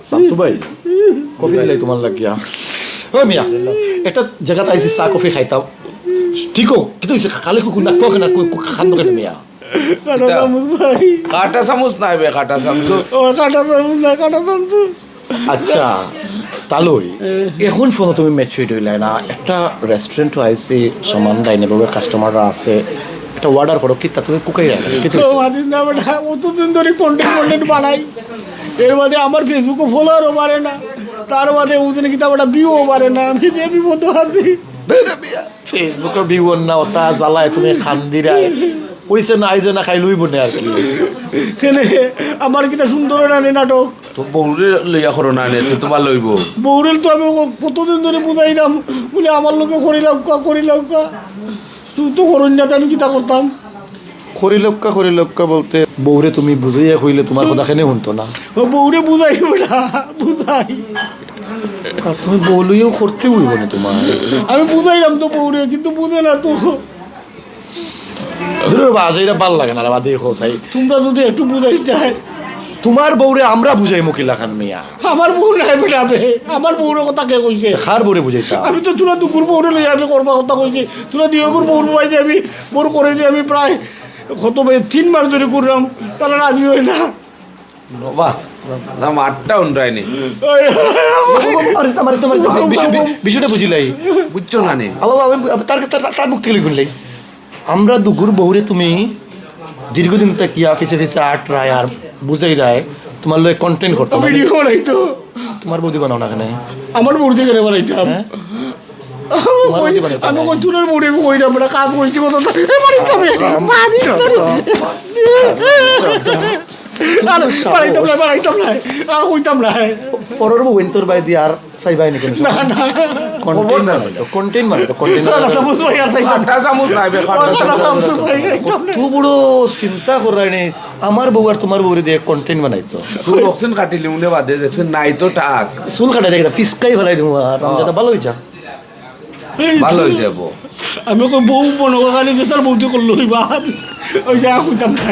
শামসু ভাই কফি দিলাই তোমার লাগিয়া ও মিয়া একটা জায়গাতে আইসি চা কফি খাইতাম ঠিক কিন্তু কালে কুকুর না কোকে না খান কেন মিয়া কাটা চামচ ভাই কাটা চামচ নাই বে কাটা চামচ ও কাটা চামচ না কাটা চামচ আচ্ছা তালই এখন ফোন তুমি ম্যাচুইড হইলে না একটা রেস্টুরেন্টও আইসি সমান ডাইনেভাবে কাস্টমাররা আছে একটা অর্ডার করো কিতা তুমি কুকাই রাখো তো মাদিস না বেটা অতদিন ধরে কন্টেন্ট বানাই এর বাদে আমার ফেসবুকে ফলোয়ারও বাড়ে না তার বাদে ওদিন কি তা ভিউও বাড়ে না আমি যে বিপদ আছি ফেসবুকে বিবন না ওটা জ্বালায় তুমি খান্দিরায় ওইসে না আইজে না খাই লইব না আর কি কেনে আমার কিটা সুন্দর নানি নাটক তো বউরে লইয়া করো না নে তো তোমার লইব বউরেল তো আমি কতদিন ধরে বুঝাইলাম বলে আমার লোকে করি লৌকা তুই তো করুন না আমি কিতা করতাম করিলক্কা বলতে বউরে তুমি বুঝাইয়া কইলে তোমার কথা কেন শুনতো না ও বউরে বুঝাই বেটা বুঝাই আর তুমি বউলইও করতে হইব না তোমার আমি বুঝাইলাম তো বউরে কিন্তু বুঝে না তো বাজাইরা ভাল লাগে না বাদে খোসাই তোমরা যদি একটু বুঝাইতে তোমার বউরে আমরা বুঝাই মুকিলা খান মিয়া আমার বউ নাই বেটাবে আমার বউরের কথা কে কইছে খার বউরে বুঝাইতা আমি তো তোরা দুপুর বউরে লই আমি করবার কথা কইছি তোরা দিয়গুর বউর বাই দিয়ে আমি বউর করে দিয়ে আমি প্রায় কত 3 মাস ধরে করলাম তারা রাজি হয় না বাহ না মাঠটা উন্ডায়নি বিষয়টা বুঝিলাই বুঝছো না নে তার মুখ থেকে শুনলাই আমরা দুগুর বউরে তুমি দীর্ঘদিন তাকিয়া ফিসে আট রায় আর বুঝাই রায় তোমার লোক কন্টেন্ট করতো ভিডিও বানাইতো তোমার বৌদি বানাও না কেন আমার বউদি করে বানাইতাম আমি কই তুলের বউরে কই না বেটা কাজ করছি কত বাড়াইতাম না আর কইতাম না পরের বউ তোর বাই দিয়ে আর চাইবাই নি না না কন্টেন্ট মানে তো কন্টেন্ট কাটা চামচ নাই বে কাটা চামচ তু বড় চিন্তা করাই নি আমার বউ আর তোমার বউরে দিয়ে কন্টেন্ট বানাইতো চুল অক্সিজেন কাটিলি মুনে বাদে দেখছেন নাই তো টাক চুল কাটাই রেখে ফিসকাই ফেলাই দিও আর রমজানটা ভালো হইছা ভালো হয়ে যাবো আমি বউ বনগালি দেশের বউটি করলো ওই যা কইতাম না